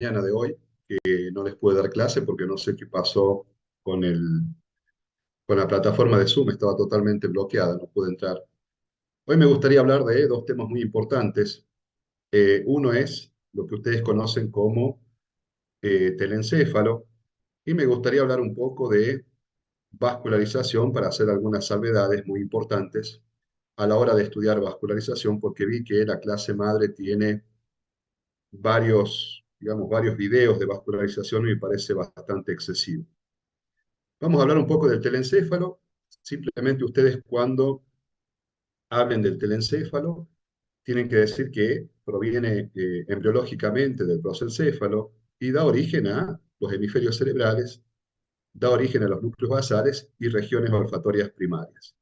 mañana de hoy, que no les pude dar clase porque no sé qué pasó con con la plataforma de Zoom, estaba totalmente bloqueada, no pude entrar. Hoy me gustaría hablar de dos temas muy importantes. Uno es lo que ustedes conocen como telencéfalo, y me gustaría hablar un poco de vascularización para hacer algunas salvedades muy importantes a la hora de estudiar vascularización, porque vi que la clase madre tiene varios videos de vascularización y me parece bastante excesivo. Vamos a hablar un poco del telencéfalo. Simplemente ustedes cuando hablen del telencéfalo tienen que decir que proviene embriológicamente del prosencéfalo y da origen a los hemisferios cerebrales, da origen a los núcleos basales y regiones olfatorias primarias.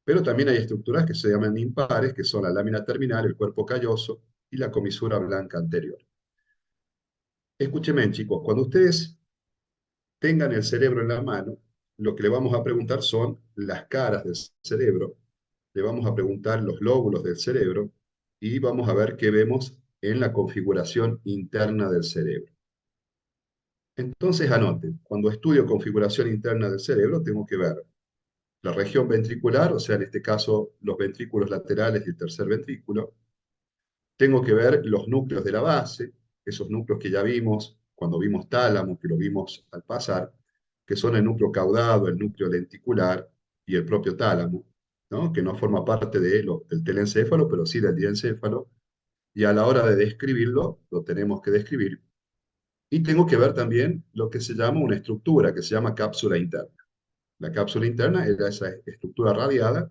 Pero también hay estructuras que se llaman impares, que son la lámina terminal, el cuerpo calloso y la comisura blanca anterior. Escúchenme, chicos, cuando ustedes tengan el cerebro en la mano, lo que le vamos a preguntar son las caras del cerebro, le vamos a preguntar los lóbulos del cerebro y vamos a ver qué vemos en la configuración interna del cerebro. Entonces anoten, cuando estudio configuración interna del cerebro tengo que ver la región ventricular, o sea, en este caso los ventrículos laterales y el tercer ventrículo. Tengo que ver los núcleos de la base, esos núcleos que ya vimos cuando vimos tálamo, que lo vimos al pasar, que son el núcleo caudado, el núcleo lenticular y el propio tálamo, ¿no? Que no forma parte del telencéfalo, pero sí del diencéfalo, y a la hora de describirlo, lo tenemos que describir. Y tengo que ver también lo que se llama una estructura, que se llama cápsula interna. La cápsula interna era esa estructura radiada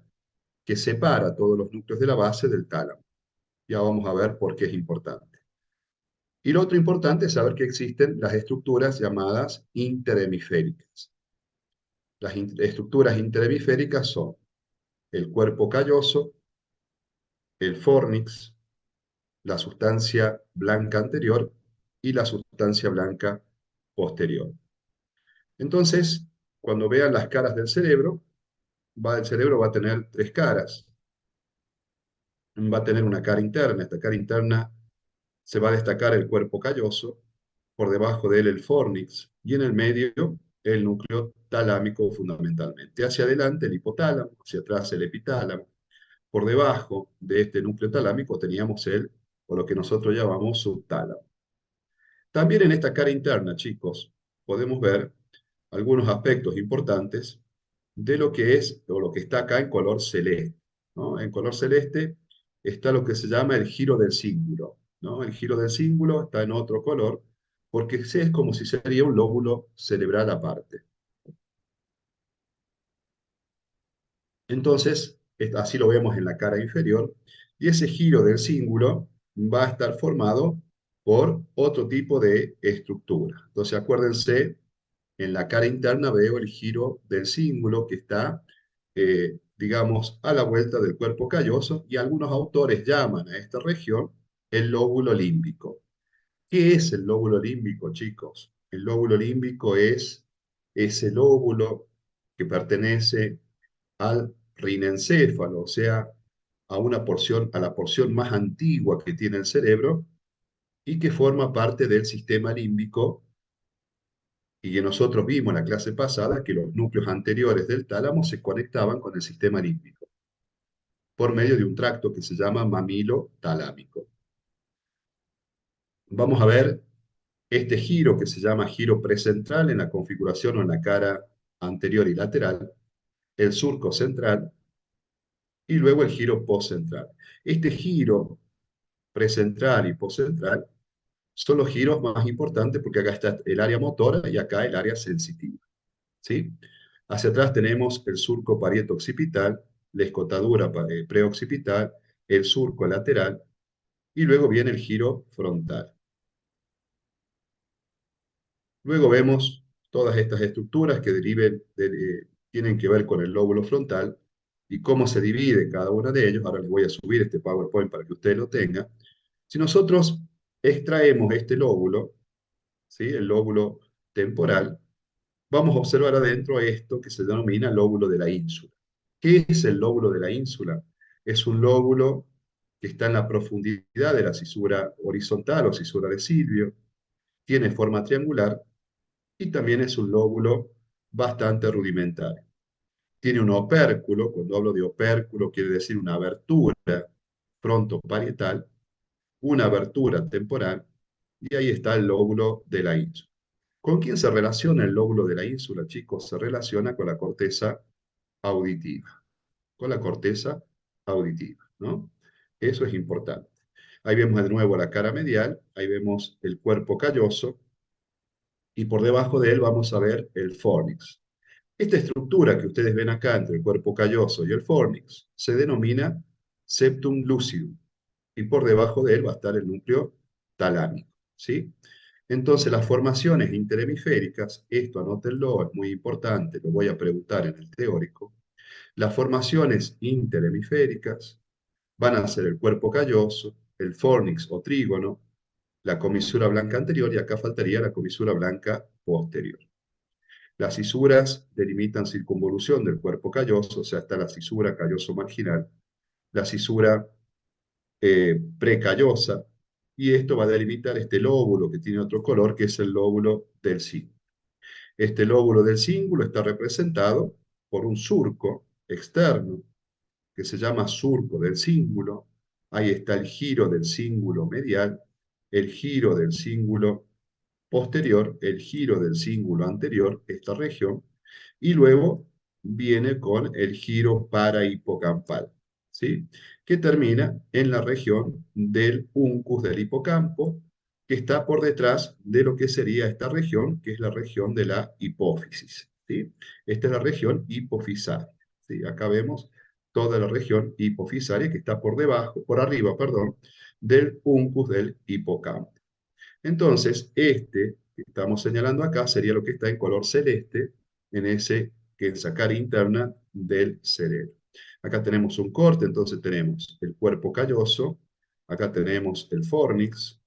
que separa todos los núcleos de la base del tálamo. Ya vamos a ver por qué es importante. Y lo otro importante es saber que existen las estructuras llamadas interhemisféricas. Las estructuras interhemisféricas son el cuerpo calloso, el fórnix, la sustancia blanca anterior y la sustancia blanca posterior. Entonces, cuando vean las caras del cerebro, el cerebro va a tener tres caras. Va a tener una cara interna. Esta cara interna se va a destacar el cuerpo calloso, por debajo de él el fórnix y en el medio el núcleo talámico fundamentalmente. Hacia adelante el hipotálamo, hacia atrás el epitálamo. Por debajo de este núcleo talámico teníamos o lo que nosotros llamamos subtálamo. También en esta cara interna, chicos, podemos ver algunos aspectos importantes de lo que es o lo que está acá en color celeste, ¿no? En color celeste está lo que se llama el giro del cíngulo, ¿no? El giro del cíngulo está en otro color porque es como si sería un lóbulo cerebral aparte. Entonces, así lo vemos en la cara inferior, y ese giro del cíngulo va a estar formado por otro tipo de estructura. Entonces, acuérdense, en la cara interna veo el giro del cíngulo que está, digamos, a la vuelta del cuerpo calloso, y algunos autores llaman a esta región el lóbulo límbico. ¿Qué es el lóbulo límbico, chicos? El lóbulo límbico es ese lóbulo que pertenece al rinencéfalo, o sea, a la porción más antigua que tiene el cerebro y que forma parte del sistema límbico, y que nosotros vimos en la clase pasada que los núcleos anteriores del tálamo se conectaban con el sistema límbico por medio de un tracto que se llama mamilo talámico. Vamos a ver este giro que se llama giro precentral en la configuración o en la cara anterior y lateral, el surco central y luego el giro postcentral. Este giro precentral y postcentral son los giros más importantes porque acá está el área motora y acá el área sensitiva, ¿sí? Hacia atrás tenemos el surco parieto-occipital, la escotadura preoccipital, el surco lateral y luego viene el giro frontal. Luego vemos todas estas estructuras que tienen que ver con el lóbulo frontal y cómo se divide cada una de ellos. Ahora les voy a subir este PowerPoint para que ustedes lo tengan. Si nosotros extraemos este lóbulo, ¿sí? El lóbulo temporal, vamos a observar adentro esto que se denomina lóbulo de la ínsula. ¿Qué es el lóbulo de la ínsula? Es un lóbulo que está en la profundidad de la cisura horizontal o cisura de Silvio, tiene forma triangular y también es un lóbulo bastante rudimentario. Tiene un opérculo, cuando hablo de opérculo quiere decir una abertura frontoparietal, una abertura temporal, y ahí está el lóbulo de la ínsula. ¿Con quién se relaciona el lóbulo de la ínsula, chicos? Se relaciona con la corteza auditiva, con la corteza auditiva, ¿no? Eso es importante. Ahí vemos de nuevo la cara medial, ahí vemos el cuerpo calloso, y por debajo de él vamos a ver el fornix. Esta estructura que ustedes ven acá entre el cuerpo calloso y el fornix se denomina septum lucidum, y por debajo de él va a estar el núcleo talámico, ¿sí? Entonces, las formaciones interhemisféricas, esto anótenlo, es muy importante, lo voy a preguntar en el teórico. Las formaciones interhemisféricas van a ser el cuerpo calloso, el fornix o trígono, la comisura blanca anterior y acá faltaría la comisura blanca posterior. Las cisuras delimitan circunvolución del cuerpo calloso, o sea, está la cisura calloso marginal, la cisura precallosa, y esto va a delimitar este lóbulo que tiene otro color, que es el lóbulo del cíngulo. Este lóbulo del cíngulo está representado por un surco externo que se llama surco del cíngulo. Ahí está el giro del cíngulo medial, el giro del cíngulo posterior, el giro del cíngulo anterior, esta región, y luego viene con el giro parahipocampal, ¿sí? Que termina en la región del uncus del hipocampo, que está por detrás de lo que sería esta región, que es la región de la hipófisis, ¿sí? Esta es la región hipofisaria, ¿sí? Acá vemos toda la región hipofisaria que está por debajo, por arriba, perdón, del uncus del hipocampo. Entonces, este que estamos señalando acá sería lo que está en color celeste en esa cara interna del cerebro. Acá tenemos un corte, entonces tenemos el cuerpo calloso, acá tenemos el fornix,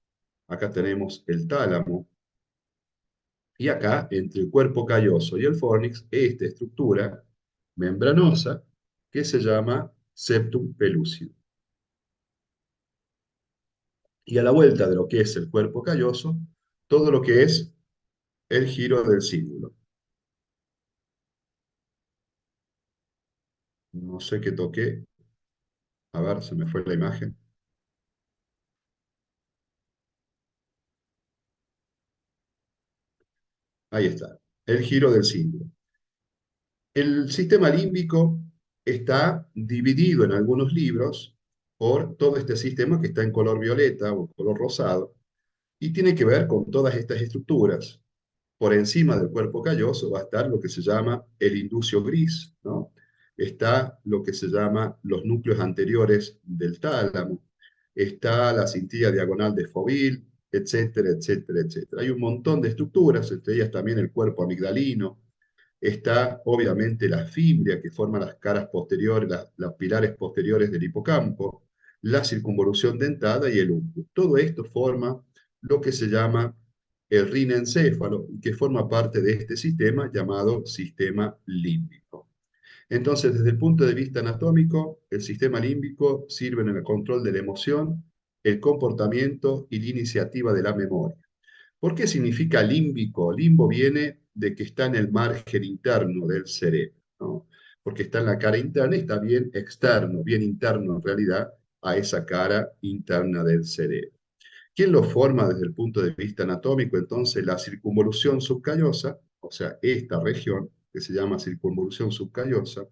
acá tenemos el tálamo, y acá, entre el cuerpo calloso y el fornix, esta estructura membranosa que se llama septum pellucidum. Y a la vuelta de lo que es el cuerpo calloso, todo lo que es el giro del cíngulo. No sé qué toqué. A ver, se me fue la imagen. Ahí está. El giro del símbolo. El sistema límbico está dividido en algunos libros por todo este sistema que está en color violeta o color rosado y tiene que ver con todas estas estructuras. Por encima del cuerpo calloso va a estar lo que se llama el inducio gris, ¿no? Está lo que se llama los núcleos anteriores del tálamo, está la cintilla diagonal de Foville, etcétera, etcétera, etcétera. Hay un montón de estructuras, entre ellas también el cuerpo amigdalino, está obviamente la fibria que forma las caras posteriores, las pilares posteriores del hipocampo, la circunvolución dentada y el umbro. Todo esto forma lo que se llama el rinencéfalo, que forma parte de este sistema llamado sistema límbico. Entonces, desde el punto de vista anatómico, el sistema límbico sirve en el control de la emoción, el comportamiento y la iniciativa de la memoria. ¿Por qué significa límbico? Limbo viene de que está en el margen interno del cerebro, ¿no? Porque está en la cara interna y está bien externo, bien interno en realidad a esa cara interna del cerebro. ¿Quién lo forma desde el punto de vista anatómico? Entonces, la circunvolución subcallosa, o sea, esta región que se llama circunvolución subcallosa,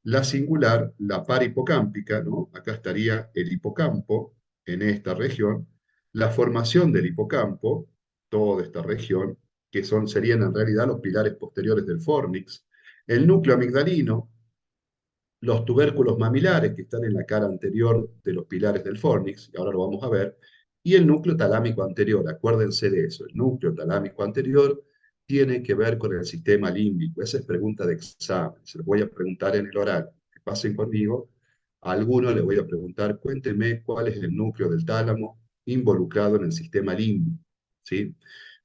la singular, la parahipocámpica, ¿no? Acá estaría el hipocampo en esta región, la formación del hipocampo, toda esta región, que serían en realidad los pilares posteriores del fornix, el núcleo amigdalino, los tubérculos mamilares que están en la cara anterior de los pilares del fornix, y ahora lo vamos a ver, y el núcleo talámico anterior, acuérdense de eso, el núcleo talámico anterior tiene que ver con el sistema límbico, esa es pregunta de examen, se lo voy a preguntar en el oral, que pasen conmigo, a alguno le voy a preguntar, cuénteme cuál es el núcleo del tálamo involucrado en el sistema límbico, ¿sí?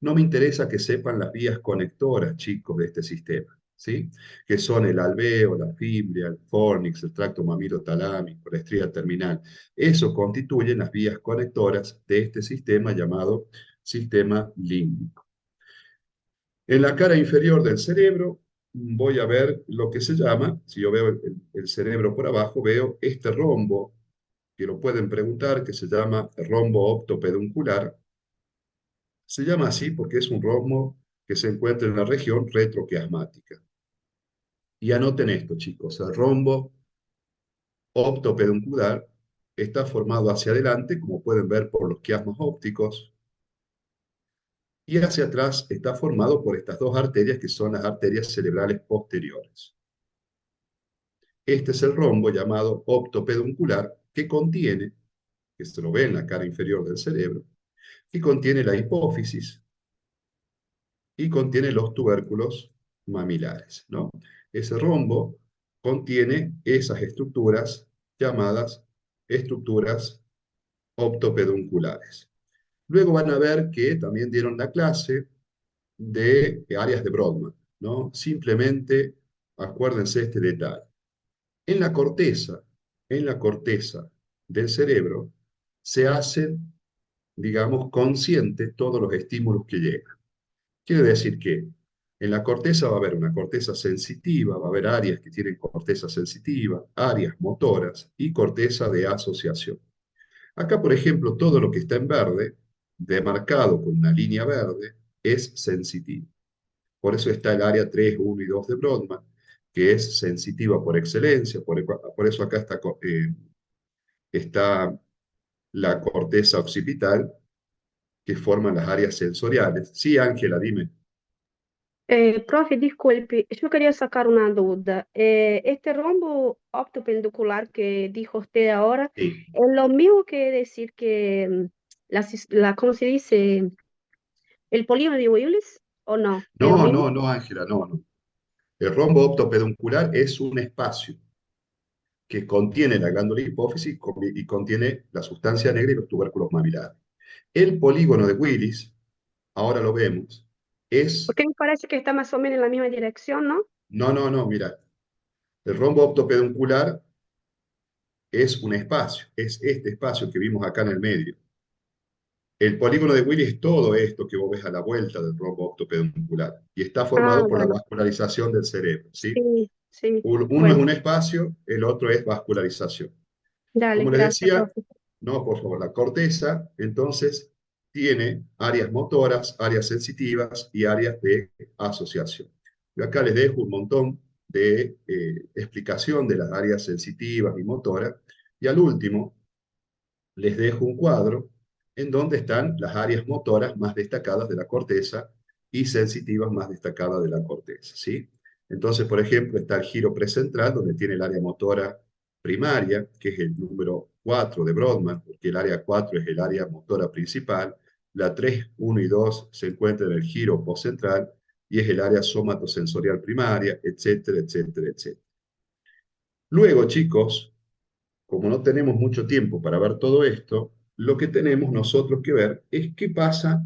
No me interesa que sepan las vías conectoras, chicos, de este sistema, ¿sí? Que son el alveo, la fibria, el fornix, el tracto mamilotalámico, la estría terminal. Eso constituyen las vías conectoras de este sistema llamado sistema límbico. En la cara inferior del cerebro voy a ver lo que se llama, si yo veo el cerebro por abajo, veo este rombo, que lo pueden preguntar, que se llama rombo optopeduncular. Se llama así porque es un rombo que se encuentra en la región retroquiasmática. Y anoten esto, chicos, el rombo optopeduncular está formado hacia adelante, como pueden ver por los quiasmas ópticos, y hacia atrás está formado por estas dos arterias que son las arterias cerebrales posteriores. Este es el rombo llamado optopeduncular que contiene, que se lo ve en la cara inferior del cerebro, que contiene la hipófisis y contiene los tubérculos mamilares, ¿no? Ese rombo contiene esas estructuras llamadas estructuras optopedunculares. Luego van a ver que también dieron la clase de áreas de Brodmann, ¿no? Simplemente acuérdense este detalle. En la corteza, en la corteza del cerebro, se hacen, digamos, conscientes todos los estímulos que llegan. Quiere decir que en la corteza va a haber una corteza sensitiva, va a haber áreas que tienen corteza sensitiva, áreas motoras y corteza de asociación. Acá, por ejemplo, todo lo que está en verde, demarcado con una línea verde, es sensitivo. Por eso está el área 3, 1 y 2 de Brodmann, que es sensitiva por excelencia, por eso acá está la corteza occipital, que forma las áreas sensoriales. Sí, Ángela, dime. Profe, disculpe, yo quería sacar una duda. Este rombo optopenducular que dijo usted ahora, Sí. ¿es lo mismo que decir que ¿cómo se dice? ¿El polígono de Willis? ¿O no? ¿Es lo No, mismo? no, no, Ángela, no, no. El rombo optopeduncular es un espacio que contiene la glándula hipófisis y contiene la sustancia negra y los tubérculos mamilares. El polígono de Willis, ahora lo vemos, es, Porque me parece que está más o menos en la misma dirección, ¿no? no, no, no, mira, el rombo optopeduncular es un espacio, es este espacio que vimos acá en el medio. El polígono de Willis es todo esto que vos ves a la vuelta del rombo optopeduncular y está Ah, formado por la bueno, vascularización del cerebro, ¿sí? sí, sí. Uno es Bueno, un espacio, el otro es vascularización. dale, Como les gracias, decía, profe. no, por favor, la corteza entonces tiene áreas motoras, áreas sensitivas y áreas de asociación. Yo acá les dejo un montón de explicación de las áreas sensitivas y motoras. Y al último, les dejo un cuadro en donde están las áreas motoras más destacadas de la corteza y sensitivas más destacadas de la corteza, ¿sí? Entonces, por ejemplo, está el giro precentral, donde tiene el área motora primaria, que es el número 4 de Brodmann, porque el área 4 es el área motora principal. La 3, 1 y 2 se encuentran en el giro postcentral y es el área somatosensorial primaria, etcétera, etcétera, etcétera. Luego, chicos, como no tenemos mucho tiempo para ver todo esto, lo que tenemos nosotros que ver es qué pasa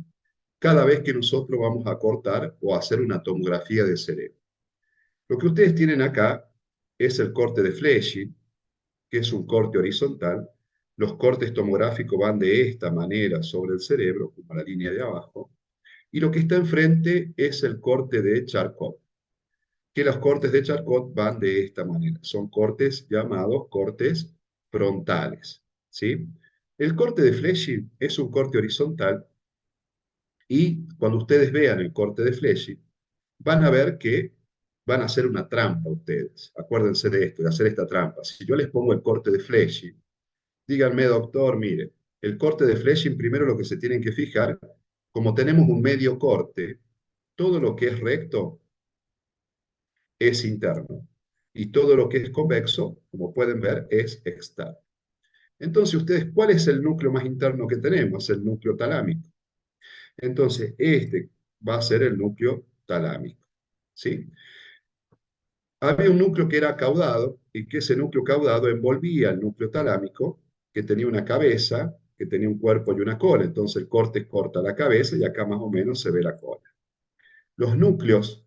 cada vez que nosotros vamos a cortar o a hacer una tomografía de cerebro. Lo que ustedes tienen acá es el corte de Flesching, que es un corte horizontal. Los cortes tomográficos van de esta manera sobre el cerebro, como la línea de abajo. Y lo que está enfrente es el corte de Charcot, que los cortes de Charcot van de esta manera. Son cortes llamados cortes frontales, ¿sí? El corte de Flesching es un corte horizontal y cuando ustedes vean el corte de Flesching, van a ver que van a hacer una trampa ustedes. Acuérdense de esto, de hacer esta trampa. Si yo les pongo el corte de Flesching, díganme, doctor, mire, el corte de Flesching, primero lo que se tienen que fijar, como tenemos un medio corte, todo lo que es recto es interno y todo lo que es convexo, como pueden ver, es externo. Entonces, ustedes, ¿cuál es el núcleo más interno que tenemos? El núcleo talámico. Entonces, este va a ser el núcleo talámico, ¿sí? Había un núcleo que era caudado y que ese núcleo caudado envolvía el núcleo talámico, que tenía una cabeza, que tenía un cuerpo y una cola. Entonces, el corte corta la cabeza y acá más o menos se ve la cola. Los núcleos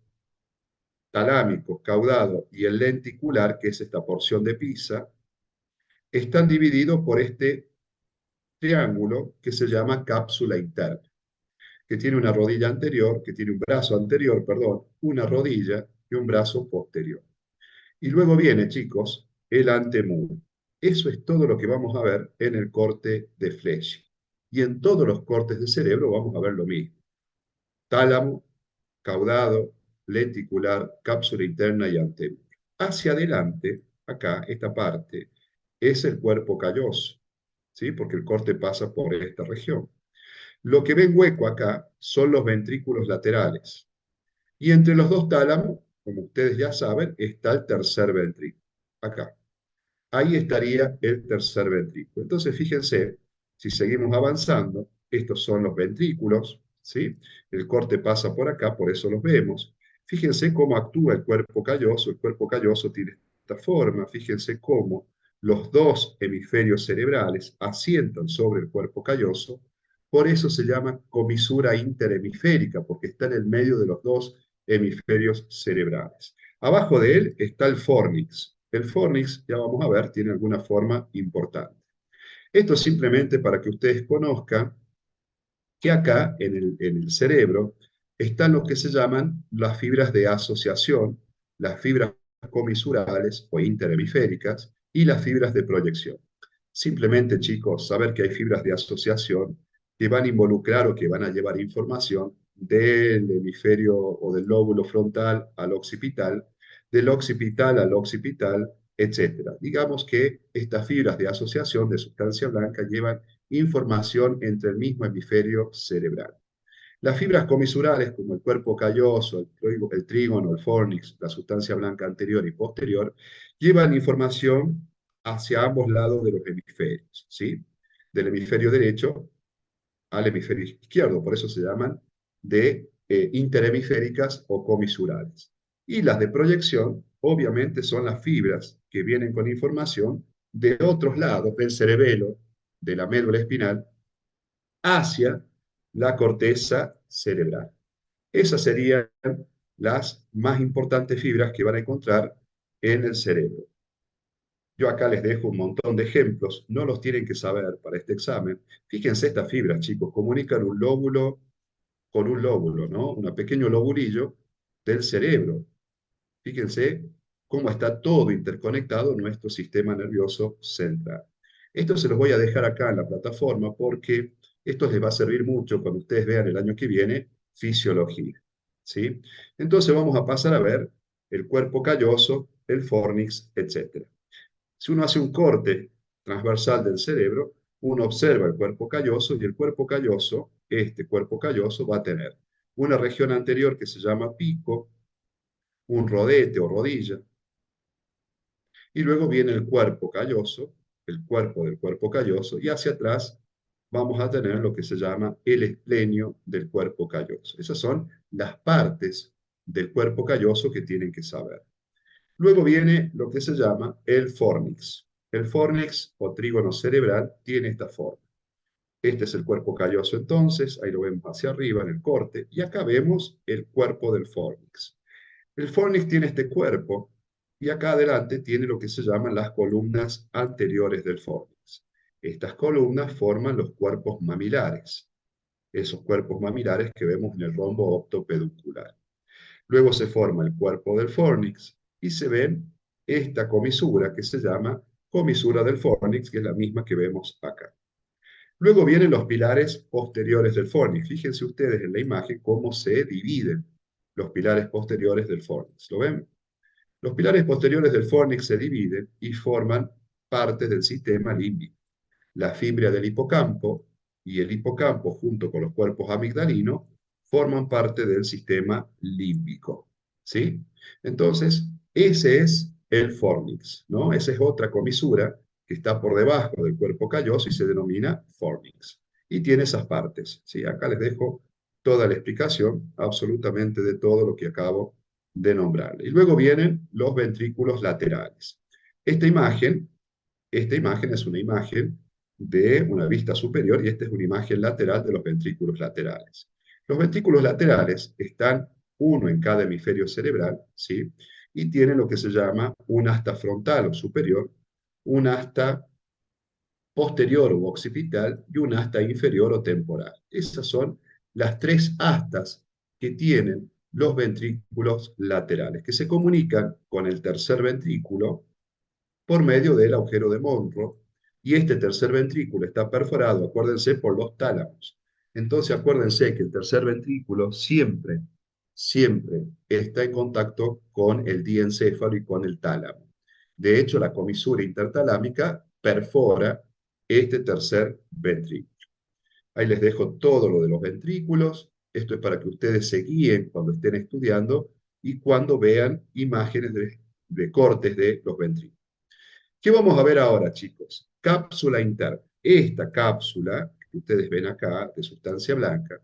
talámico, caudado y el lenticular, que es esta porción de Pisa, están divididos por este triángulo que se llama cápsula interna. que tiene una rodilla anterior, que tiene un brazo anterior, perdón, una rodilla y un brazo posterior. Y luego viene, chicos, el antemuro. Eso es todo lo que vamos a ver en el corte de Flesch. Y en todos los cortes de cerebro vamos a ver lo mismo. Tálamo, caudado, lenticular, cápsula interna y antemuro. Hacia adelante, acá, esta parte, es el cuerpo calloso, ¿sí? Porque el corte pasa por esta región. Lo que ven hueco acá son los ventrículos laterales. Y entre los dos tálamos, como ustedes ya saben, está el tercer ventrículo. Acá. Ahí estaría el tercer ventrículo. Entonces, fíjense, si seguimos avanzando, estos son los ventrículos, ¿sí? El corte pasa por acá, por eso los vemos. Fíjense cómo actúa el cuerpo calloso. El cuerpo calloso tiene esta forma. Fíjense cómo los dos hemisferios cerebrales asientan sobre el cuerpo calloso. Por eso se llama comisura interhemisférica, porque está en el medio de los dos hemisferios cerebrales. Abajo de él está el fornix. El fornix, ya vamos a ver, tiene alguna forma importante. Esto es simplemente para que ustedes conozcan que acá en el cerebro están lo que se llaman las fibras de asociación, las fibras comisurales o interhemisféricas y las fibras de proyección. Simplemente, chicos, saber que hay fibras de asociación que van a involucrar o que van a llevar información del hemisferio o del lóbulo frontal al occipital, del occipital al occipital, etcétera. Digamos que estas fibras de asociación de sustancia blanca llevan información entre el mismo hemisferio cerebral. Las fibras comisurales, como el cuerpo calloso, el trígono, el fornix, la sustancia blanca anterior y posterior, llevan información hacia ambos lados de los hemisferios, ¿sí? Del hemisferio derecho al hemisferio izquierdo, por eso se llaman de interhemisféricas o comisurales. Y las de proyección, obviamente, son las fibras que vienen con información de otros lados del cerebelo, de la médula espinal, hacia la corteza cerebral. Esas serían las más importantes fibras que van a encontrar en el cerebro. Yo acá les dejo un montón de ejemplos, no los tienen que saber para este examen. Fíjense estas fibras, chicos, comunican un lóbulo con un lóbulo, ¿no? Un pequeño lobulillo del cerebro. Fíjense cómo está todo interconectado en nuestro sistema nervioso central. Esto se los voy a dejar acá en la plataforma porque esto les va a servir mucho cuando ustedes vean el año que viene fisiología, ¿sí? Entonces vamos a pasar a ver el cuerpo calloso, el fornix, etc. Si uno hace un corte transversal del cerebro, uno observa el cuerpo calloso y el cuerpo calloso, este cuerpo calloso va a tener una región anterior que se llama pico, un rodete o rodilla, y luego viene el cuerpo calloso, el cuerpo del cuerpo calloso, y hacia atrás vamos a tener lo que se llama el esplenio del cuerpo calloso. Esas son las partes del cuerpo calloso que tienen que saber. Luego viene lo que se llama el fornix. El fornix o trígono cerebral tiene esta forma. Este es el cuerpo calloso entonces, ahí lo vemos hacia arriba en el corte, y acá vemos el cuerpo del fornix. El fornix tiene este cuerpo y acá adelante tiene lo que se llaman las columnas anteriores del fornix. Estas columnas forman los cuerpos mamilares, esos cuerpos mamilares que vemos en el rombo optopeduncular. Luego se forma el cuerpo del fornix y se ven esta comisura que se llama comisura del fornix, que es la misma que vemos acá. Luego vienen los pilares posteriores del fornix. Fíjense ustedes en la imagen cómo se dividen los pilares posteriores del fornix. ¿Lo ven? Los pilares posteriores del fornix se dividen y forman parte del sistema límbico. La fibra del hipocampo y el hipocampo, junto con los cuerpos amigdalinos, forman parte del sistema límbico. ¿Sí? Entonces, ese es el fornix, ¿no? Esa es otra comisura que está por debajo del cuerpo calloso y se denomina fornix. Y tiene esas partes, ¿sí? Acá les dejo toda la explicación, absolutamente de todo lo que acabo de nombrar. Y luego vienen los ventrículos laterales. Esta imagen, esta imagen es una imagen de una vista superior y esta es una imagen lateral de los ventrículos laterales. Los ventrículos laterales están uno en cada hemisferio cerebral, ¿sí? Y tienen lo que se llama un asta frontal o superior, un asta posterior o occipital y un asta inferior o temporal. Esas son las tres astas que tienen los ventrículos laterales, que se comunican con el tercer ventrículo por medio del agujero de Monro, y este tercer ventrículo está perforado, acuérdense, por los tálamos. Entonces acuérdense que el tercer ventrículo siempre está en contacto con el diencéfalo y con el tálamo. De hecho, la comisura intertalámica perfora este tercer ventrículo. Ahí les dejo todo lo de los ventrículos. Esto es para que ustedes se guíen cuando estén estudiando y cuando vean imágenes de cortes de los ventrículos. ¿Qué vamos a ver ahora, chicos? Cápsula interna. Esta cápsula que ustedes ven acá, de sustancia blanca,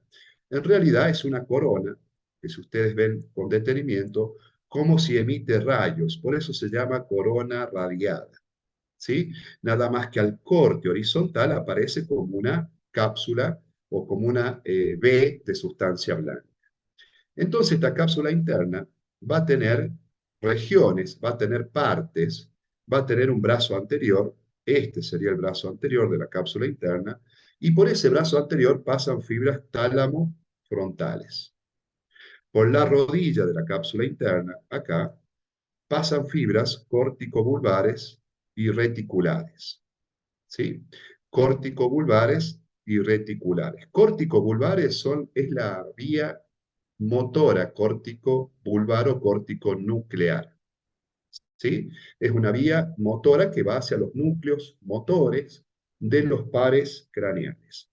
en realidad es una corona, que si ustedes ven con detenimiento, como si emite rayos. Por eso se llama corona radiada. ¿Sí? Nada más que al corte horizontal aparece como una cápsula o como una V de sustancia blanca. Entonces esta cápsula interna va a tener regiones, va a tener partes, va a tener un brazo anterior, este sería el brazo anterior de la cápsula interna, y por ese brazo anterior pasan fibras tálamo frontales. Por la rodilla de la cápsula interna, acá, pasan fibras córtico-vulvares y reticulares. ¿Sí? Córtico-vulvares y reticulares. Córtico-vulvares es la vía motora córtico-vulvar o córtico-nuclear. ¿Sí? Es una vía motora que va hacia los núcleos motores de los pares craneales.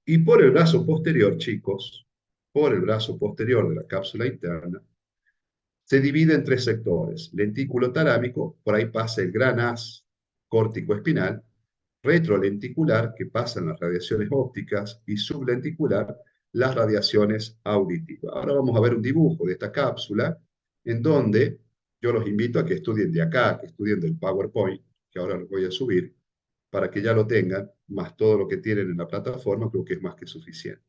Y por el brazo posterior, chicos, por el brazo posterior de la cápsula interna, se divide en tres sectores. Lentículo talámico, por ahí pasa el gran haz córtico-espinal, retrolenticular, que pasan las radiaciones ópticas, y sublenticular, las radiaciones auditivas. Ahora vamos a ver un dibujo de esta cápsula, en donde yo los invito a que estudien de acá, que estudien del PowerPoint, que ahora los voy a subir, para que ya lo tengan, más todo lo que tienen en la plataforma, creo que es más que suficiente.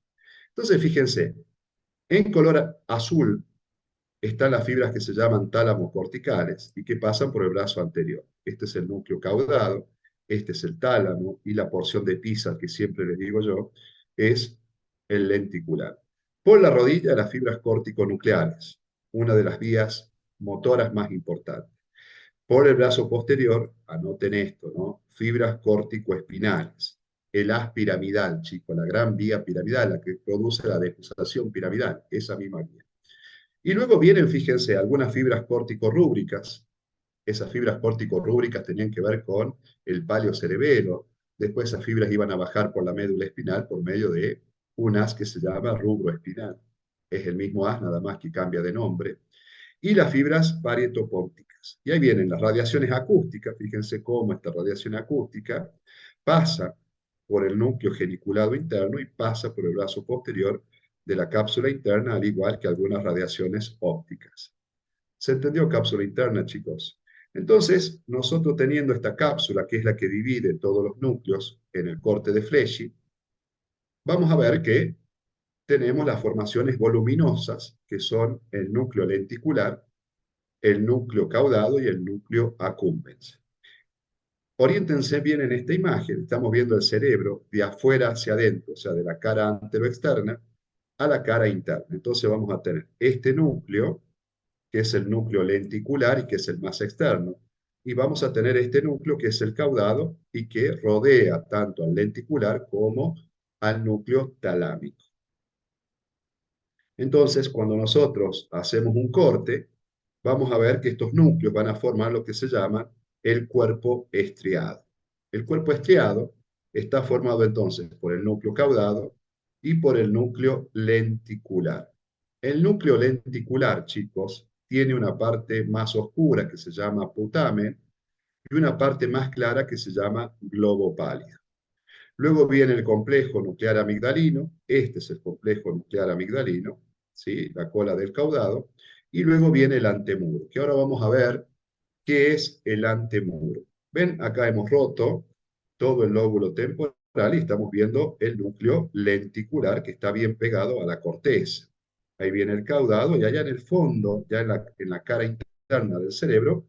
Entonces, fíjense, en color azul están las fibras que se llaman tálamos corticales y que pasan por el brazo anterior. Este es el núcleo caudado, este es el tálamo, y la porción de Pisa, que siempre les digo yo, es el lenticular. Por la rodilla, las fibras córtico-nucleares, una de las vías motoras más importantes. Por el brazo posterior, anoten esto, ¿no? Fibras córtico-espinales. El haz piramidal, chicos, la gran vía piramidal, la que produce la defusación piramidal, esa misma vía. Y luego vienen, fíjense, algunas fibras córtico-rúbricas. Esas fibras córtico-rúbricas tenían que ver con el palio cerebelo. Después esas fibras iban a bajar por la médula espinal por medio de un haz que se llama rubro espinal. Es el mismo haz, nada más que cambia de nombre. Y las fibras parietopónticas. Y ahí vienen las radiaciones acústicas. Fíjense cómo esta radiación acústica pasa por el núcleo geniculado interno y pasa por el brazo posterior de la cápsula interna, al igual que algunas radiaciones ópticas. ¿Se entendió cápsula interna, chicos? Entonces, nosotros teniendo esta cápsula, que es la que divide todos los núcleos en el corte de Flechy, vamos a ver que tenemos las formaciones voluminosas, que son el núcleo lenticular, el núcleo caudado y el núcleo accumbens. Oriéntense bien en esta imagen, estamos viendo el cerebro de afuera hacia adentro, o sea, de la cara anteroexterna a la cara interna. Entonces vamos a tener este núcleo, que es el núcleo lenticular y que es el más externo, y vamos a tener este núcleo que es el caudado y que rodea tanto al lenticular como al núcleo talámico. Entonces, cuando nosotros hacemos un corte, vamos a ver que estos núcleos van a formar lo que se llama el cuerpo estriado. El cuerpo estriado está formado entonces por el núcleo caudado y por el núcleo lenticular. El núcleo lenticular, chicos, tiene una parte más oscura que se llama putamen y una parte más clara que se llama globo pálido. Luego viene el complejo nuclear amigdalino, este es el complejo nuclear amigdalino, ¿sí? La cola del caudado, y luego viene el antemuro, que ahora vamos a ver qué es el antemuro. ¿Ven? Acá hemos roto todo el lóbulo temporal y estamos viendo el núcleo lenticular que está bien pegado a la corteza. Ahí viene el caudado y allá en el fondo, ya en la cara interna del cerebro,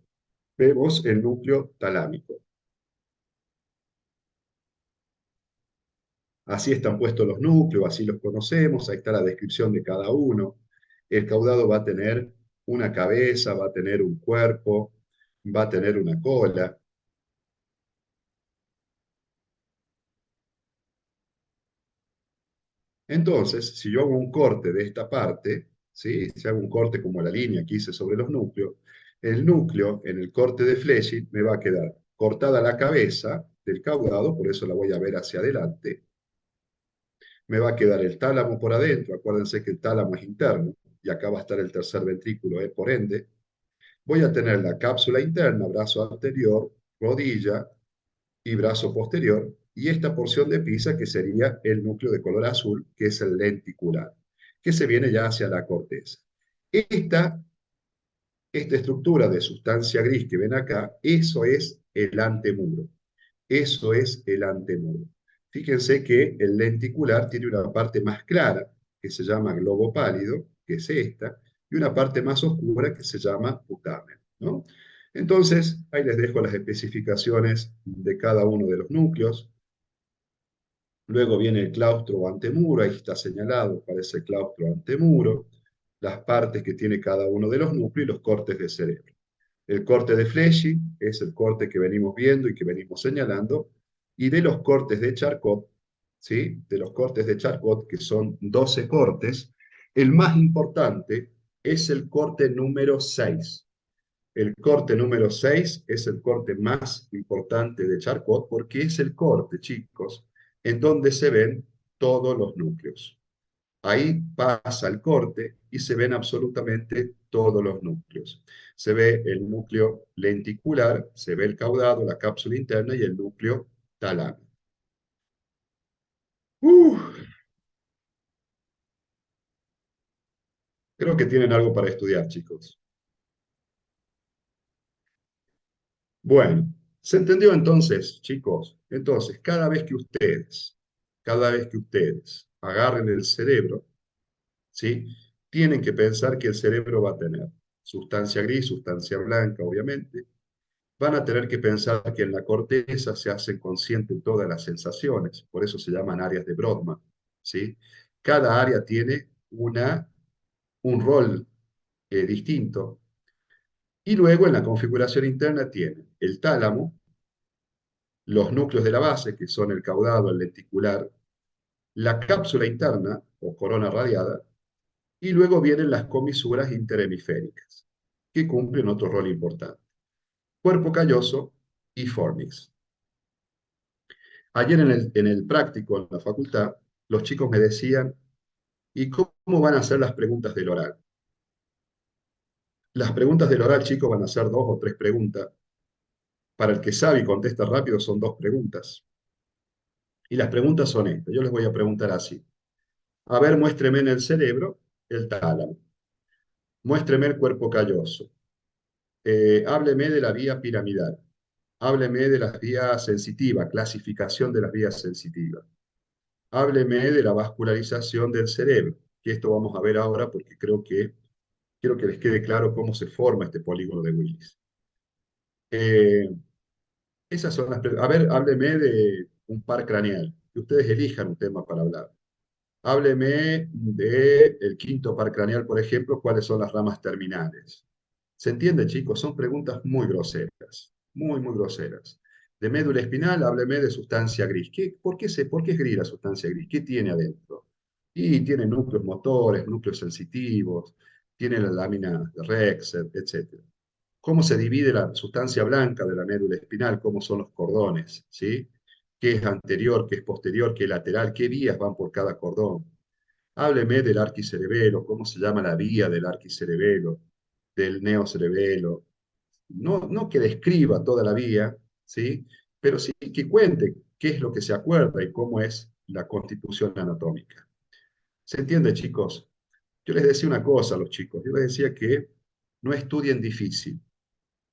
vemos el núcleo talámico. Así están puestos los núcleos, así los conocemos, ahí está la descripción de cada uno. El caudado va a tener una cabeza, va a tener un cuerpo, va a tener una cola. Entonces, si yo hago un corte de esta parte, ¿sí? Si hago un corte como la línea que hice sobre los núcleos, el núcleo en el corte de Flesching me va a quedar cortada la cabeza del caudado, por eso la voy a ver hacia adelante. Me va a quedar el tálamo por adentro, acuérdense que el tálamo es interno, y acá va a estar el tercer ventrículo, por ende. Voy a tener la cápsula interna, brazo anterior, rodilla y brazo posterior, y esta porción de pisa que sería el núcleo de color azul, que es el lenticular, que se viene ya hacia la corteza. Esta, esta estructura de sustancia gris que ven acá, eso es el antemuro. Eso es el antemuro. Fíjense que el lenticular tiene una parte más clara, que se llama globo pálido, que es esta, y una parte más oscura que se llama putamen, ¿no? Entonces, ahí les dejo las especificaciones de cada uno de los núcleos. Luego viene el claustro o antemuro, ahí está señalado cuál es el claustro o antemuro, las partes que tiene cada uno de los núcleos y los cortes de cerebro. El corte de Flesching es el corte que venimos viendo y que venimos señalando, y de los cortes de Charcot, ¿sí? De los cortes de Charcot, que son 12 cortes, el más importante es el corte número 6. El corte número 6 es el corte más importante de Charcot porque es el corte, chicos, en donde se ven todos los núcleos. Ahí pasa el corte y se ven absolutamente todos los núcleos. Se ve el núcleo lenticular, se ve el caudado, la cápsula interna y el núcleo talámico. Creo que tienen algo para estudiar, chicos. Bueno, ¿se entendió entonces, chicos? Entonces, cada vez que ustedes agarren el cerebro, ¿sí? Tienen que pensar que el cerebro va a tener sustancia gris, sustancia blanca, obviamente. Van a tener que pensar que en la corteza se hacen conscientes todas las sensaciones, por eso se llaman áreas de Brodmann, ¿sí? Cada área tiene un rol distinto. Y luego en la configuración interna tiene el tálamo, los núcleos de la base, que son el caudado, el lenticular, la cápsula interna o corona radiada, y luego vienen las comisuras interhemisféricas, que cumplen otro rol importante. Cuerpo calloso y fornix. Ayer en el práctico, en la facultad, los chicos me decían, ¿y cómo van a ser las preguntas del oral? Las preguntas del oral, chicos, van a ser dos o tres preguntas. Para el que sabe y contesta rápido son dos preguntas. Y las preguntas son estas. Yo les voy a preguntar así. A ver, muéstreme en el cerebro el tálamo. Muéstreme el cuerpo calloso. Hábleme de la vía piramidal. Hábleme de las vías sensitivas, clasificación de las vías sensitivas. Hábleme de la vascularización del cerebro, que esto vamos a ver ahora porque quiero que les quede claro cómo se forma este polígono de Willis. Eh, esas son a ver, hábleme de un par craneal, que ustedes elijan un tema para hablar. Hábleme del quinto par craneal, por ejemplo, cuáles son las ramas terminales. ¿Se entiende, chicos? Son preguntas muy groseras, muy, muy groseras. De médula espinal, hábleme de sustancia gris. ¿Por qué es gris la sustancia gris? ¿Qué tiene adentro? Y tiene núcleos motores, núcleos sensitivos, tiene la lámina de Rexer, etc. ¿Cómo se divide la sustancia blanca de la médula espinal? ¿Cómo son los cordones? ¿Sí? ¿Qué es anterior, qué es posterior, qué es lateral? ¿Qué vías van por cada cordón? Hábleme del arquicerebelo, cómo se llama la vía del arquicerebelo, del neocerebelo. No, no que describa toda la vía, ¿sí? Pero sí que cuente qué es lo que se acuerda y cómo es la constitución anatómica. ¿Se entiende, chicos? Yo les decía una cosa a los chicos, yo les decía que no estudien difícil,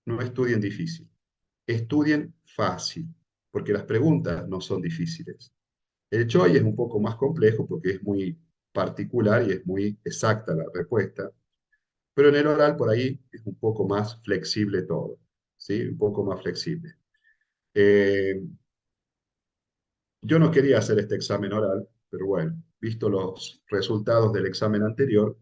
no estudien difícil, estudien fácil, porque las preguntas no son difíciles. El CHOI es un poco más complejo porque es muy particular y es muy exacta la respuesta, pero en el oral por ahí es un poco más flexible todo, ¿sí? Un poco más flexible. Eh, Yo no quería hacer este examen oral, pero bueno, visto los resultados del examen anterior,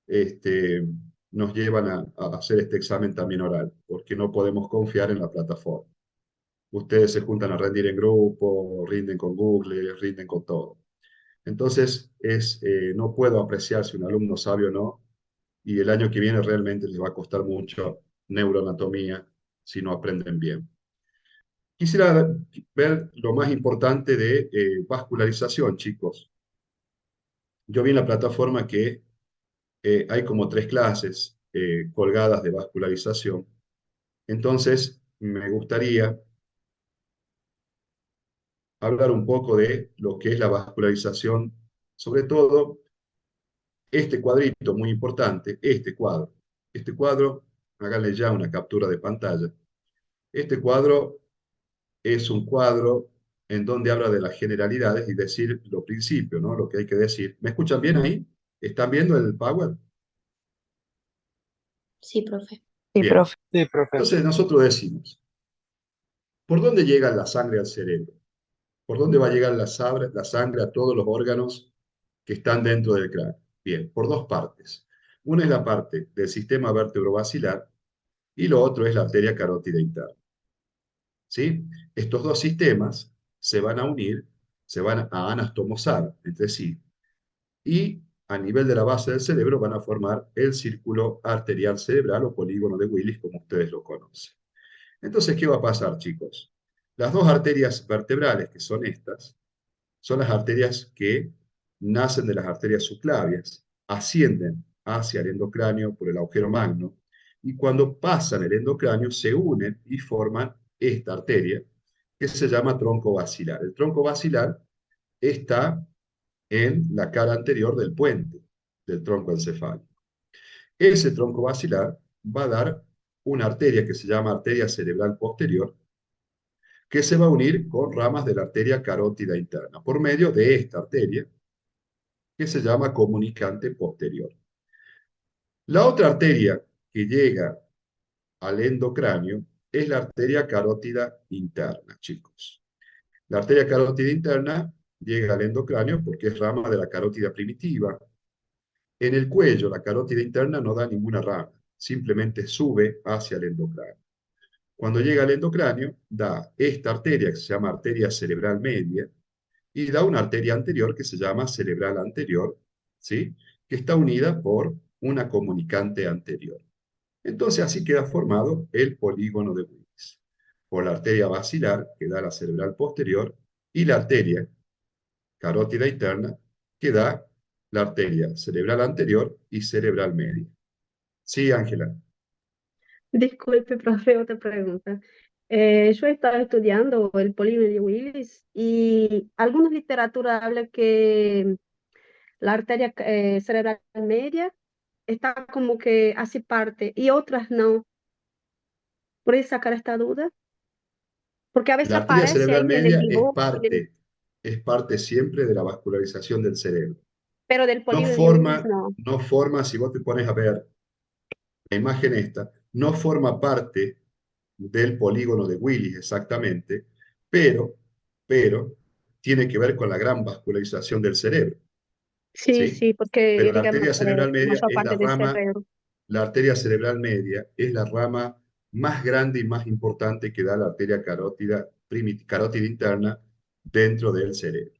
este, nos llevan a hacer este examen también oral, porque no podemos confiar en la plataforma. Ustedes se juntan a rendir en grupo, rinden con Google, rinden con todo. Entonces, no puedo apreciar si un alumno sabe o no, y el año que viene realmente les va a costar mucho neuroanatomía si no aprenden bien. Quisiera ver lo más importante de vascularización, chicos. Yo vi en la plataforma que hay como 3 clases colgadas de vascularización. Entonces, me gustaría hablar un poco de lo que es la vascularización, sobre todo este cuadrito muy importante, este cuadro. Este cuadro, háganle ya una captura de pantalla. Este cuadro es un cuadro en donde habla de las generalidades y decir los principios, ¿no? Lo que hay que decir. ¿Me escuchan bien ahí? ¿Están viendo el Power? Sí, profe. Sí, Bien. profe. Sí, profe. Entonces nosotros decimos, ¿por dónde llega la sangre al cerebro? ¿Por dónde va a llegar la sangre a todos los órganos que están dentro del cráneo? Bien, por 2 partes. Una es la parte del sistema vertebrovascular y lo otro es la arteria carótida interna. ¿Sí? Estos 2 sistemas se van a unir, se van a anastomosar entre sí y a nivel de la base del cerebro van a formar el círculo arterial cerebral o polígono de Willis, como ustedes lo conocen. Entonces, ¿qué va a pasar, chicos? Las 2 arterias vertebrales, que son estas, son las arterias que nacen de las arterias subclavias, ascienden hacia el endocráneo por el agujero magno, y cuando pasan el endocráneo se unen y forman esta arteria, que se llama tronco basilar. El tronco basilar está en la cara anterior del puente del tronco encefálico. Ese tronco basilar va a dar una arteria que se llama arteria cerebral posterior, que se va a unir con ramas de la arteria carótida interna por medio de esta arteria que se llama comunicante posterior. La otra arteria que llega al endocráneo es la arteria carótida interna, chicos. La arteria carótida interna llega al endocráneo porque es rama de la carótida primitiva. En el cuello, la carótida interna no da ninguna rama, simplemente sube hacia el endocráneo. Cuando llega al endocráneo, da esta arteria que se llama arteria cerebral media y da una arteria anterior que se llama cerebral anterior, ¿sí? Que está unida por una comunicante anterior. Entonces así queda formado el polígono de Willis, por la arteria basilar que da la cerebral posterior y la arteria carótida interna que da la arteria cerebral anterior y cerebral media. Sí, Ángela. Disculpe, profe, otra pregunta. Yo he estado estudiando el polígono de Willis y algunas literaturas hablan que la arteria cerebral media está como que hace parte y otras no. ¿Puedes sacar esta duda? Porque a veces La arteria aparece cerebral ahí en el media dibujo, es parte siempre de la vascularización del cerebro. pero del No polígono de Willis forma, no. no forma, si vos te pones a ver la imagen esta, no forma parte del polígono de Willis exactamente, pero, pero tiene que ver con la gran vascularización del cerebro, Sí, ¿sí? sí, porque Pero digamos, no son parte del cerebro. la arteria cerebral media es la rama más grande y más importante que da la arteria carótida interna dentro del cerebro.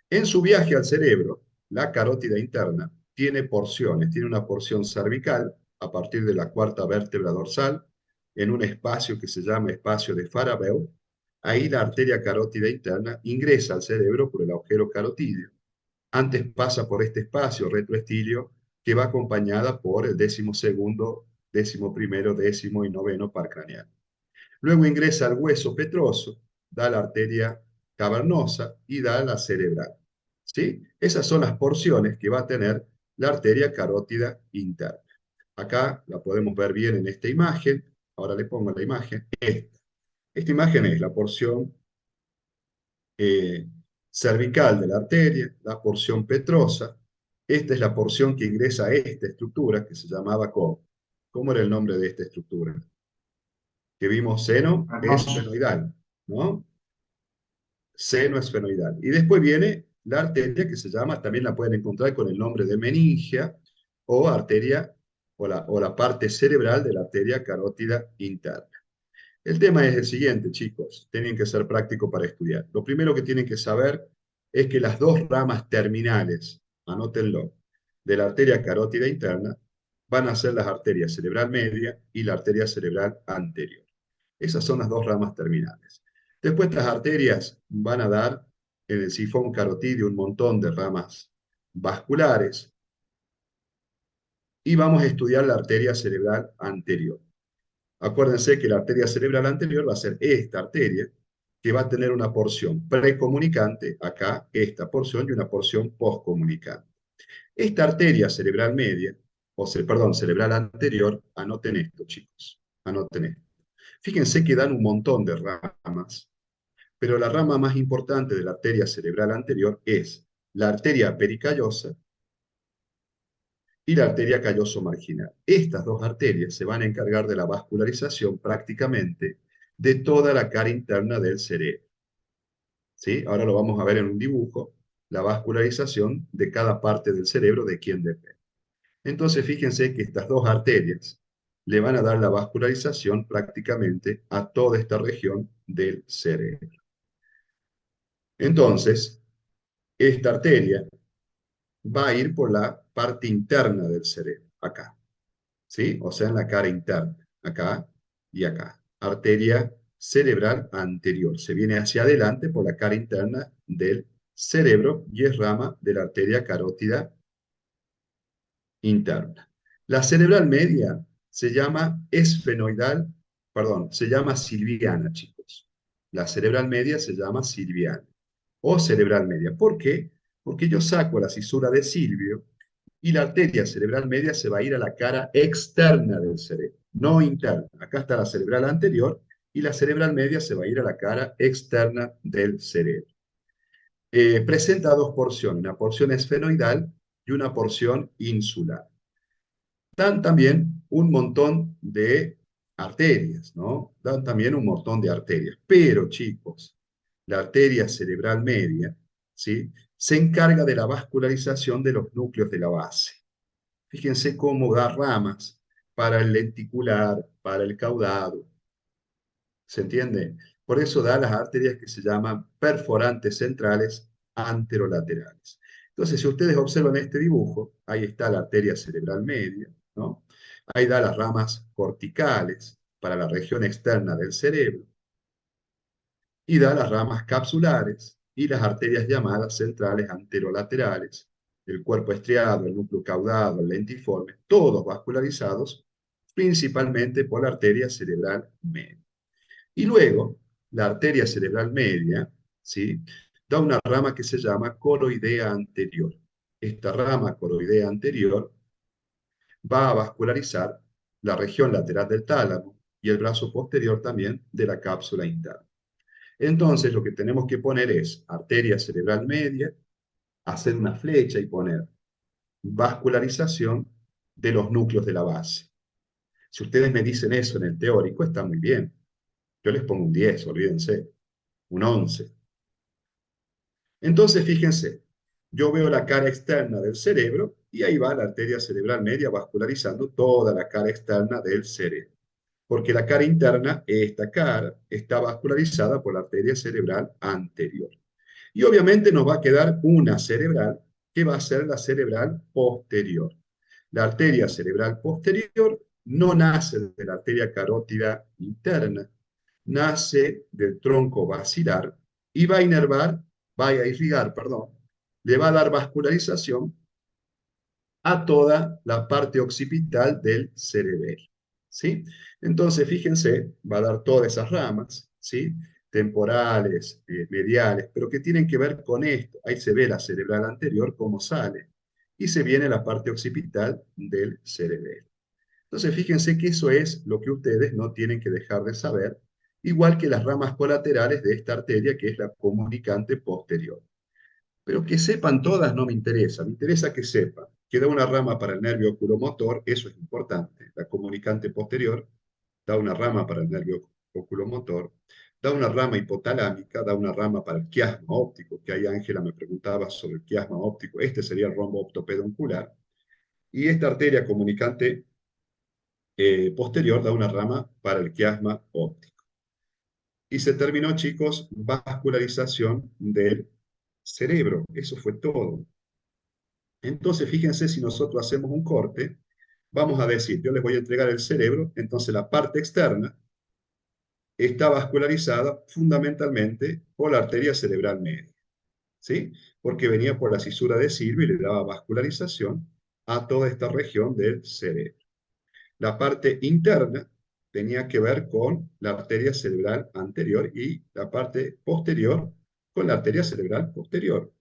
En su viaje al cerebro, la carótida interna tiene porciones, tiene una porción cervical a partir de la cuarta vértebra dorsal, en un espacio que se llama espacio de Farabeau. Ahí la arteria carótida interna ingresa al cerebro por el agujero carotídeo. Antes pasa por este espacio retroestilio que va acompañada por el 12º, 11º, 10º y 9º par craneal. Luego ingresa al hueso petroso, da la arteria cavernosa y da la cerebral. ¿Sí? Esas son las porciones que va a tener la arteria carótida interna. Acá la podemos ver bien en esta imagen. Ahora le pongo la imagen. Esta imagen es la porción cervical de la arteria, la porción petrosa. Esta es la porción que ingresa a esta estructura que se llamaba ¿cómo? ¿Cómo era el nombre de esta estructura? Que vimos seno, es senoidal, ¿no? seno esfenoidal. Y después viene la arteria que se llama, también la pueden encontrar con el nombre de meningia o arteria o la parte cerebral de la arteria carótida interna. El tema es el siguiente, chicos, tienen que ser prácticos para estudiar. Lo primero que tienen que saber es que las dos ramas terminales, anótenlo, de la arteria carótida interna van a ser las arterias cerebral media y la arteria cerebral anterior. Esas son las dos ramas terminales. Después estas arterias van a dar en el sifón carotídeo un montón de ramas vasculares y vamos a estudiar la arteria cerebral anterior. Acuérdense que la arteria cerebral anterior va a ser esta arteria que va a tener una porción precomunicante, acá esta porción y una porción postcomunicante. Esta arteria cerebral media, perdón, cerebral anterior, anoten esto, chicos, anoten esto. Fíjense que dan un montón de ramas, pero la rama más importante de la arteria cerebral anterior es la arteria pericallosa y la arteria calloso marginal. Estas dos arterias se van a encargar de la vascularización prácticamente de toda la cara interna del cerebro. ¿Sí? Ahora lo vamos a ver en un dibujo, la vascularización de cada parte del cerebro de quién depende. Entonces, fíjense que estas dos arterias le van a dar la vascularización prácticamente a toda esta región del cerebro. Entonces, esta arteria va a ir por la parte interna del cerebro, acá, ¿sí? O sea, en la cara interna, acá y acá. Arteria cerebral anterior. Se viene hacia adelante por la cara interna del cerebro y es rama de la arteria carótida interna. La cerebral media se llama esfenoidal, perdón, se llama silviana, chicos. La cerebral media se llama silviana o cerebral media. ¿Por qué? Porque yo saco la cisura de Silvio y la arteria cerebral media se va a ir a la cara externa del cerebro, no interna. Acá está la cerebral anterior y la cerebral media se va a ir a la cara externa del cerebro. Presenta dos porciones, una porción esfenoidal y una porción insular. Dan también un montón de arterias, ¿no? Dan también un montón de arterias. Pero, chicos, la arteria cerebral media, ¿sí? Se encarga de la vascularización de los núcleos de la base. Fíjense cómo da ramas para el lenticular, para el caudado. ¿Se entiende? Por eso da las arterias que se llaman perforantes centrales anterolaterales. Entonces, si ustedes observan este dibujo, ahí está la arteria cerebral media, ¿no? Ahí da las ramas corticales para la región externa del cerebro y da las ramas capsulares y las arterias llamadas centrales anterolaterales, el cuerpo estriado, el núcleo caudado, el lentiforme, todos vascularizados principalmente por la arteria cerebral media. Y luego, la arteria cerebral media, ¿sí? Da una rama que se llama coroidea anterior. Esta rama coroidea anterior va a vascularizar la región lateral del tálamo y el brazo posterior también de la cápsula interna. Entonces, lo que tenemos que poner es arteria cerebral media, hacer una flecha y poner vascularización de los núcleos de la base. Si ustedes me dicen eso en el teórico, está muy bien. Yo les pongo un 10, olvídense, un 11. Entonces, fíjense, yo veo la cara externa del cerebro y ahí va la arteria cerebral media vascularizando toda la cara externa del cerebro. Porque la cara interna, esta cara, está vascularizada por la arteria cerebral anterior. Y obviamente nos va a quedar una cerebral que va a ser la cerebral posterior. La arteria cerebral posterior no nace de la arteria carótida interna, nace del tronco basilar y va a inervar, va a irrigar, perdón, le va a dar vascularización a toda la parte occipital del cerebelo, ¿sí? Entonces, fíjense, va a dar todas esas ramas, ¿sí? Temporales, mediales, pero que tienen que ver con esto. Ahí se ve la cerebral anterior cómo sale y se viene la parte occipital del cerebelo. Entonces, fíjense que eso es lo que ustedes no tienen que dejar de saber, igual que las ramas colaterales de esta arteria, que es la comunicante posterior. Pero que sepan todas no me interesa que sepan. Queda una rama para el nervio oculomotor, eso es importante. La comunicante posterior da una rama para el nervio oculomotor, da una rama hipotalámica, da una rama para el quiasma óptico, que ahí Ángela me preguntaba sobre el quiasma óptico, este sería el rombo optopeduncular, y esta arteria comunicante posterior da una rama para el quiasma óptico. Y se terminó, chicos, vascularización del cerebro. Eso fue todo. Entonces, fíjense, si nosotros hacemos un corte, vamos a decir, yo les voy a entregar el cerebro, entonces la parte externa está vascularizada fundamentalmente por la arteria cerebral media, ¿sí? Porque venía por la cisura de Silva y le daba vascularización a toda esta región del cerebro. La parte interna tenía que ver con la arteria cerebral anterior y la parte posterior con la arteria cerebral posterior.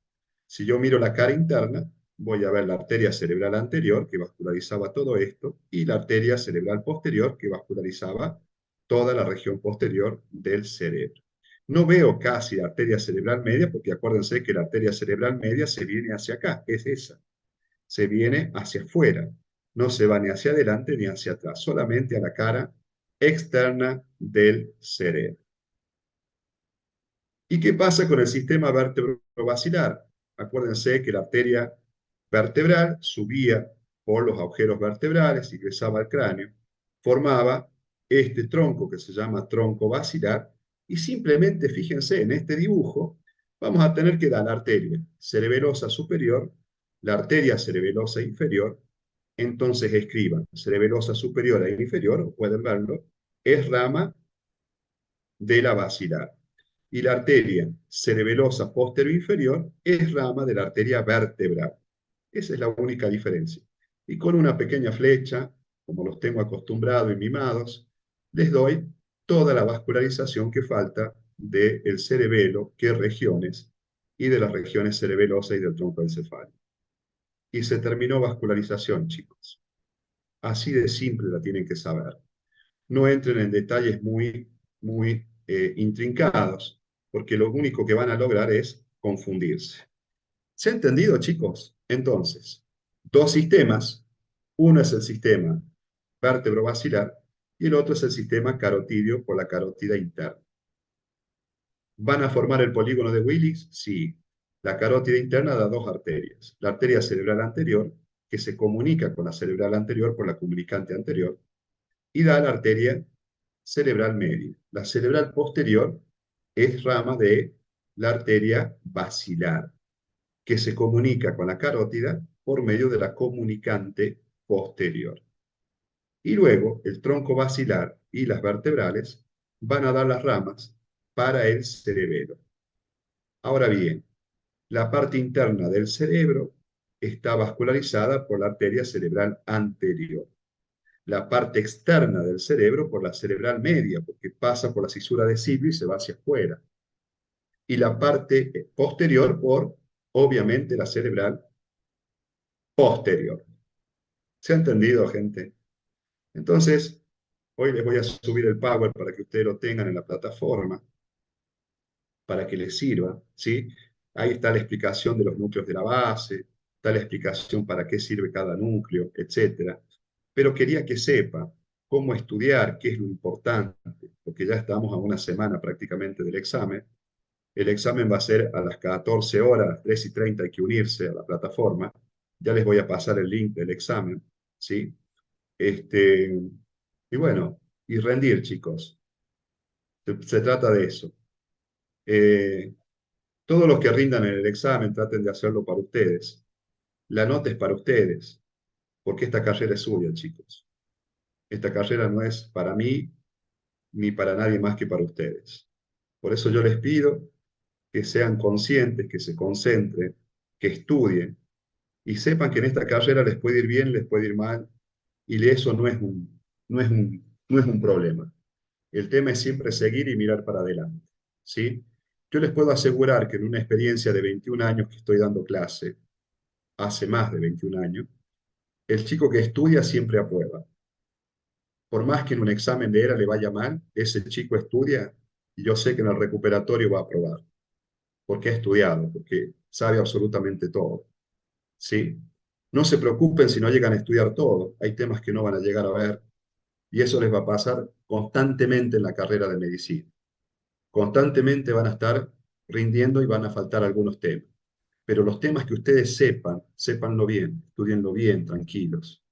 Si yo miro la cara interna, voy a ver la arteria cerebral anterior que vascularizaba todo esto y la arteria cerebral posterior que vascularizaba toda la región posterior del cerebro. No veo casi la arteria cerebral media porque acuérdense que la arteria cerebral media se viene hacia acá, es esa, se viene hacia afuera, no se va ni hacia adelante ni hacia atrás, solamente a la cara externa del cerebro. ¿Y qué pasa con el sistema vertebrovascular? Acuérdense que la arteria vertebral subía por los agujeros vertebrales, ingresaba al cráneo, formaba este tronco que se llama tronco basilar, y simplemente fíjense en este dibujo, vamos a tener que dar la arteria cerebelosa superior, la arteria cerebelosa inferior, entonces escriban cerebelosa superior e inferior, pueden verlo, es rama de la basilar y la arteria cerebelosa posterior-inferior es rama de la arteria vertebral. Esa es la única diferencia. Y con una pequeña flecha, como los tengo acostumbrados y mimados, les doy toda la vascularización que falta del cerebelo, qué regiones, y de las regiones cerebelosas y del tronco encefálico. Y se terminó vascularización, chicos. Así de simple la tienen que saber. No entren en detalles muy intrincados, porque lo único que van a lograr es confundirse. ¿Se ha entendido, chicos? Entonces, dos sistemas. Uno es el sistema vértebro-basilar y el otro es el sistema carotidio por la carótida interna. ¿Van a formar el polígono de Willis? Sí. La carótida interna da dos arterias. La arteria cerebral anterior, que se comunica con la cerebral anterior por la comunicante anterior, y da la arteria cerebral media. La cerebral posterior es rama de la arteria basilar, que se comunica con la carótida por medio de la comunicante posterior. Y luego el tronco basilar y las vertebrales van a dar las ramas para el cerebelo. Ahora bien, la parte interna del cerebro está vascularizada por la arteria cerebral anterior. La parte externa del cerebro por la cerebral media, porque pasa por la cisura de Silva y se va hacia afuera. Y la parte posterior por, obviamente, la cerebral posterior. ¿Se ha entendido, gente? Entonces, hoy les voy a subir el Power para que ustedes lo tengan en la plataforma, para que les sirva, ¿sí? Ahí está la explicación de los núcleos de la base, está la explicación para qué sirve cada núcleo, etcétera. Pero quería que sepa cómo estudiar, qué es lo importante, porque ya estamos a una semana prácticamente del examen. El examen va a ser a las 14 horas, a las 3:30 hay que unirse a la plataforma. Ya les voy a pasar el link del examen, ¿sí? Y bueno, y rendir, chicos. Se trata de eso. Eh, todos los que rindan en el examen traten de hacerlo para ustedes. La nota es para ustedes, porque esta carrera es suya, chicos. Esta carrera no es para mí ni para nadie más que para ustedes. Por eso yo les pido que sean conscientes, que se concentren, que estudien y sepan que en esta carrera les puede ir bien, les puede ir mal, y eso no es un problema. El tema es siempre seguir y mirar para adelante, ¿sí? Yo les puedo asegurar que en una experiencia de 21 años que estoy dando clase, hace más de 21 años, el chico que estudia siempre aprueba. Por más que en un examen de ERA le vaya mal, ese chico estudia y yo sé que en el recuperatorio va a aprobar, porque ha estudiado, porque sabe absolutamente todo, ¿sí? No se preocupen si no llegan a estudiar todo, hay temas que no van a llegar a ver y eso les va a pasar constantemente en la carrera de medicina. Constantemente van a estar rindiendo y van a faltar algunos temas. Pero los temas que ustedes sepan, sépanlo bien, estudienlo bien, tranquilos,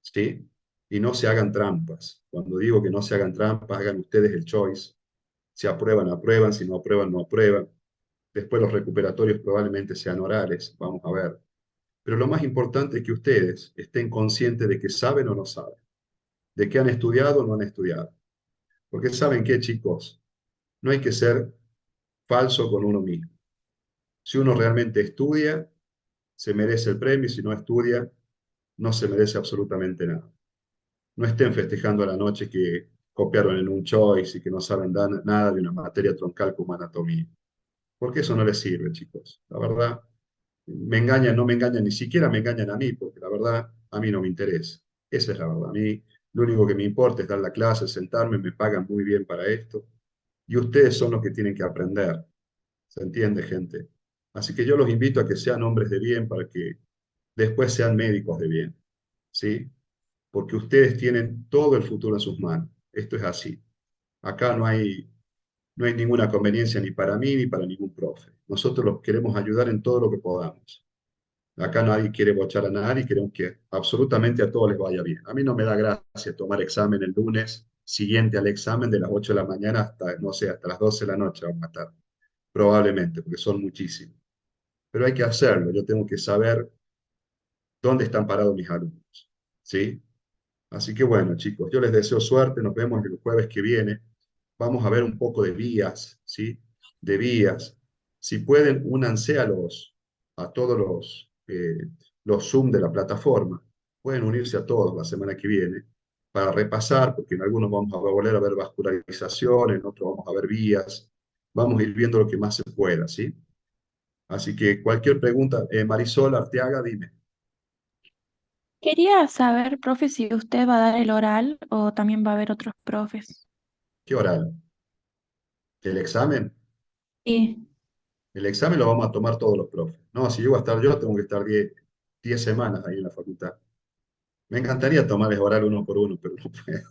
¿sí? Y no se hagan trampas. Cuando digo que no se hagan trampas, hagan ustedes el choice. Si aprueban, aprueban, si no aprueban, no aprueban. Después los recuperatorios probablemente sean orales, vamos a ver. Pero lo más importante es que ustedes estén conscientes de que saben o no saben, de que han estudiado o no han estudiado. Porque saben qué, chicos, no hay que ser falso con uno mismo. Si uno realmente estudia, se merece el premio, y si no estudia, no se merece absolutamente nada. No estén festejando a la noche que copiaron en un choice y que no saben nada de una materia troncal como anatomía. Porque eso no les sirve, chicos. La verdad, me engañan, no me engañan, ni siquiera me engañan a mí, porque la verdad a mí no me interesa. Esa es la verdad. A mí lo único que me importa es dar la clase, sentarme, me pagan muy bien para esto. Y ustedes son los que tienen que aprender. ¿Se entiende, gente? Así que yo los invito a que sean hombres de bien para que después sean médicos de bien. ¿Sí? Porque ustedes tienen todo el futuro en sus manos. Esto es así. Acá no hay ninguna conveniencia ni para mí ni para ningún profe. Nosotros los queremos ayudar en todo lo que podamos. Acá nadie quiere bochar a nadie, queremos que absolutamente a todos les vaya bien. A mí no me da gracia tomar examen el lunes siguiente al examen de las 8 de la mañana hasta, no sé, hasta las 12 de la noche vamos a estar, probablemente, porque son muchísimos. Pero hay que hacerlo, yo tengo que saber dónde están parados mis alumnos, ¿sí? Así que bueno, chicos, yo les deseo suerte, nos vemos el jueves que viene. Vamos a ver un poco de vías, ¿sí? De vías. Si pueden, únanse a todos los Zoom de la plataforma. Pueden unirse a todos la semana que viene para repasar, porque en algunos vamos a volver a ver vascularización, en otros vamos a ver vías. Vamos a ir viendo lo que más se pueda, ¿sí? Así que cualquier pregunta, Marisol Arteaga, dime, Quería saber, profe, si usted va a dar el oral o también va a haber otros profes. ¿qué oral? ¿El examen? Sí. El examen lo vamos a tomar todos los profes. No, si llego a estar yo, tengo que estar 10 semanas ahí en la facultad. Me encantaría tomarles oral uno por uno, pero no puedo.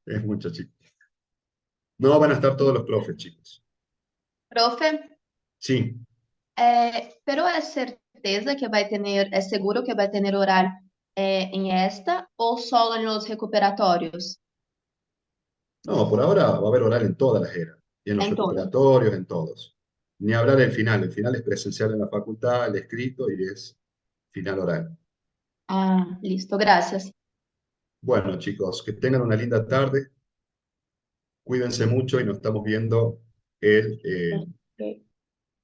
Es mucho, chicos. No van a estar todos los profes, chicos. Profe, Sí, pero es certeza que va a tener, es seguro que va a tener oral en esta o solo en los recuperatorios? no, por ahora va a haber oral en todas las eras. Y en los En todos. recuperatorios, en todos. Ni hablar del final. El final es presencial en la facultad, el escrito y es final oral. Ah, listo, gracias. Bueno, chicos, que tengan una linda tarde. Cuídense mucho y nos estamos viendo el, eh, Ok.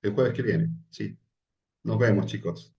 el jueves que viene. Sí, nos vemos, chicos.